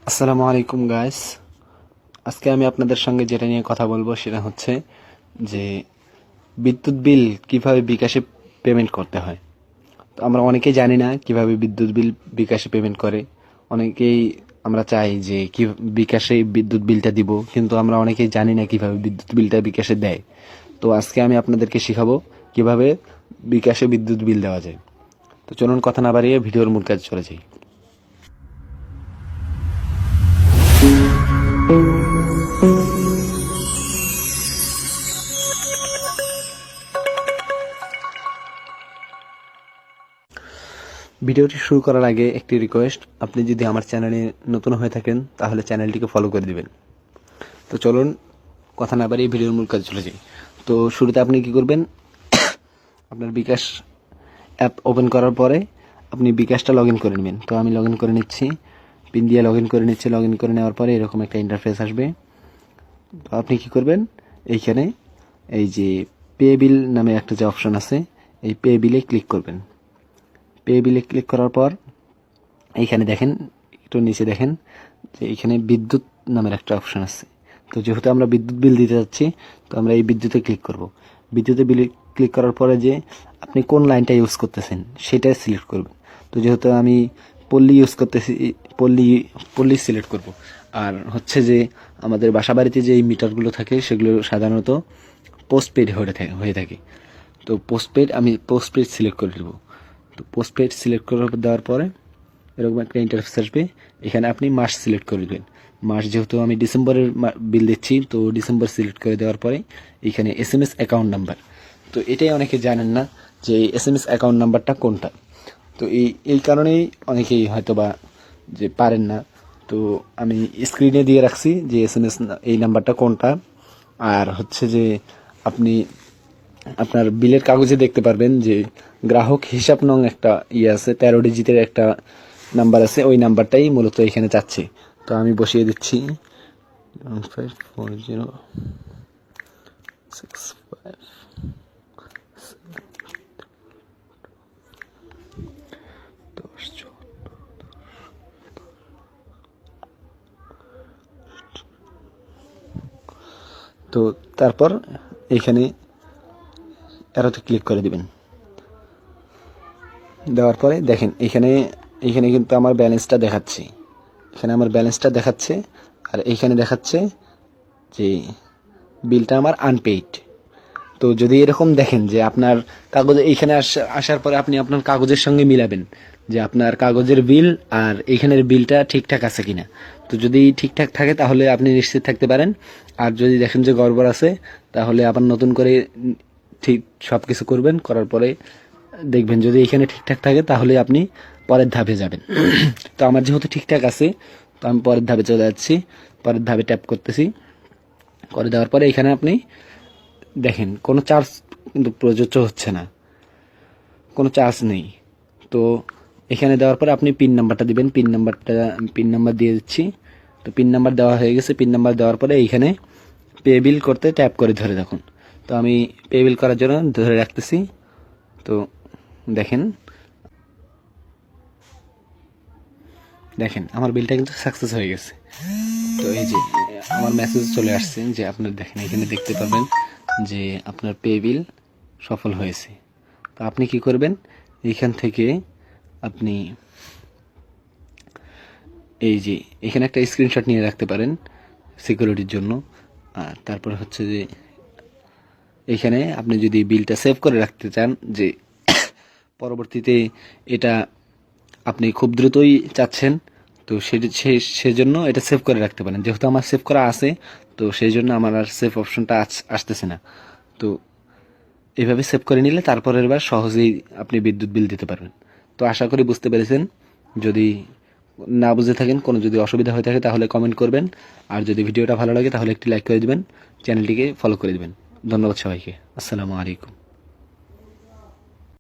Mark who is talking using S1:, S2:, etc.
S1: আসসালামু আলাইকুম গাইস। আজকে আমি আপনাদের সঙ্গে যেটা নিয়ে কথা বলবো সেটা হচ্ছে যে বিদ্যুৎ বিল কিভাবে বিকাশে পেমেন্ট করতে হয়। তো আমরা অনেকেই জানি না কিভাবে বিদ্যুৎ বিল বিকাশে পেমেন্ট করে। অনেকেই আমরা চাই যে কি বিকাশে বিদ্যুৎ বিলটা দিব, কিন্তু আমরা অনেকেই জানি না কিভাবে বিদ্যুৎ বিলটা বিকাশে দেয়। তো আজকে আমি আপনাদেরকে শিখাবো কিভাবে বিকাশে বিদ্যুৎ বিল দেওয়া যায়। তো চলুন কথা না বাড়িয়ে ভিডিওর মূল কাজে চলে যাই। ভিডিওটি শুরু করার আগে একটি রিকোয়েস্ট, আপনি যদি আমার চ্যানেলে নতুন হয়ে থাকেন তাহলে চ্যানেলটিকে ফলো করে দিবেন। তো চলুন কথা না বাড়িয়ে ভিডিওর মূল কাজে চলে যাই। তো শুরুতে আপনি কি করবেন, আপনার বিকাশ অ্যাপ ওপেন করার পরে আপনি বিকাশটা লগ ইন করে নেবেন। তো আমি লগ ইন করে নিচ্ছি, পিন দিয়ে লগ ইন করে নিচ্ছি। লগ ইন করে নেওয়ার পরে এরকম একটা ইন্টারফেস আসবে। তো আপনি কি করবেন, এইখানে এই যে পে বিল নামে একটা যে অপশন আছে, এই পে বিলে ক্লিক করবেন। পে বিলে ক্লিক করার পর এইখানে দেখেন, একটু নিচে দেখেন যে এখানে বিদ্যুৎ নামের একটা অপশন আছে। তো যেহেতু আমরা বিদ্যুৎ বিল দিতে যাচ্ছি, তো আমরা এই বিদ্যুতে ক্লিক করব। বিদ্যুতে বিলে ক্লিক করার পরে যে আপনি কোন লাইনটা ইউজ করতেছেন সেটা সিলেক্ট করবেন। তো যেহেতু আমি পল্লী ইউজ করতেছি, পল্লী সিলেক্ট করব। আর হচ্ছে যে আমাদের বাসা বাড়িতে যে মিটারগুলো থাকে সেগুলো সাধারণত পোস্টপেড হয়ে থাকে। তো আমি পোস্টপেড সিলেক্ট করে দেবো। তো পোস্টপেড সিলেক্ট করে দেওয়ার পরে এরকম একটা ইন্টারফেস আসবে। এখানে আপনি মাস সিলেক্ট করে দেবেন। মাস যেহেতু আমি ডিসেম্বরের বিল দিচ্ছি, তো ডিসেম্বর সিলেক্ট করে দেওয়ার পরে এখানে SMS অ্যাকাউন্ট নাম্বার। তো এটাই অনেকে জানেন না যে SMS অ্যাকাউন্ট নাম্বারটা কোনটা। তো এই কারণেই অনেকেই হয়তো বা যে পারেন না। তো আমি স্ক্রিনে দিয়ে রাখছি যে SMS এই নাম্বারটা কোনটা। আর হচ্ছে যে আপনি আপনার বিলের কাগজে দেখতে পারবেন যে গ্রাহক হিসাব নং একটা আছে, 13 ডিজিটের একটা নাম্বার আছে। ওই নাম্বারটাই মূলত এখানে চাচ্ছে। তো আমি বসিয়ে দিচ্ছি 154065। তো তারপর এইখানে এরোতে ক্লিক করে দিবেন। দেওয়ার পরে দেখেন এইখানে কিন্তু আমার ব্যালেন্সটা দেখাচ্ছে। এখানে আমার ব্যালেন্সটা দেখাচ্ছে, আর এইখানে দেখাচ্ছে যে বিলটা আমার আনপেইড। তো যদি এরকম দেখেন যে আপনার কাগজে এইখানে আসার পরে আপনি আপনার কাগজের সঙ্গে মিলাবেন যে আপনার কাগজের বিল আর এইখানের বিলটা ঠিকঠাক আছে কিনা। তো যদি ঠিকঠাক থাকে তাহলে আপনি নিশ্চিত থাকতে পারেন। আর যদি দেখেন যে গড়বড় আছে তাহলে আবার নতুন করে ঠিক সব কিছু করবেন। করার পরে দেখবেন যদি এখানে ঠিকঠাক থাকে তাহলে আপনি পরের ধাপে যাবেন। তো আমার যেহেতু ঠিকঠাক আছে, তো আমি পরের ধাপে চলে যাচ্ছি। পরের ধাপে ট্যাপ করতেছি। করে দেওয়ার পরে এখানে আপনি দেখেন কোনো চার্জ কিন্তু প্রযোজ্য হচ্ছে না, কোনো চার্জ নেই। তো এখানে দেওয়ার পরে আপনি পিন নাম্বারটা দিবেন। পিন নাম্বার দিয়ে দিচ্ছি। তো পিন নাম্বার দেওয়া হয়ে গেছে। পিন নাম্বার দেওয়ার পরে এইখানে পে বিল করতে ট্যাপ করে ধরে রাখুন। তো আমি পে বিল করার জন্য ধরে রাখতেছি। তো দেখেন আমার বিলটা কিন্তু সাকসেস হয়ে গেছে। তো এই যে আমার মেসেজ চলে আসছে যে আপনার দেখেন এখানে দেখতে পাবেন যে আপনার পে বিল সফল হয়েছে। তো আপনি কি করবেন, এইখান থেকে আপনি এই যে এখানে একটা স্ক্রিনশট নিয়ে রাখতে পারেন সিকিউরিটির জন্য। আর তারপর হচ্ছে যে এখানে আপনি যদি বিলটা সেভ করে রাখতে চান, যে পরবর্তীতে এটা আপনি খুব দ্রুতই চাচ্ছেন, তো সেজন্য এটা সেভ করে রাখতে পারেন। যেহেতু আমার সেভ করা আছে, তো সেই জন্য আমার আর সেভ অপশনটা আসতেছে না। তো এইভাবে সেভ করে নিলে তারপরের বার সহজেই আপনি বিদ্যুৎ বিল দিতে পারবেন। তো আশা করি বুঝতে পেরেছেন। যদি না বুঝে থাকেন, কোনো যদি অসুবিধা হয়ে থাকে তাহলে কমেন্ট করবেন। আর যদি ভিডিওটা ভালো লাগে তাহলে একটি লাইক করে দিবেন, চ্যানেলটিকে ফলো করে দিবেন। ধন্যবাদ সবাইকে। আসসালামু আলাইকুম।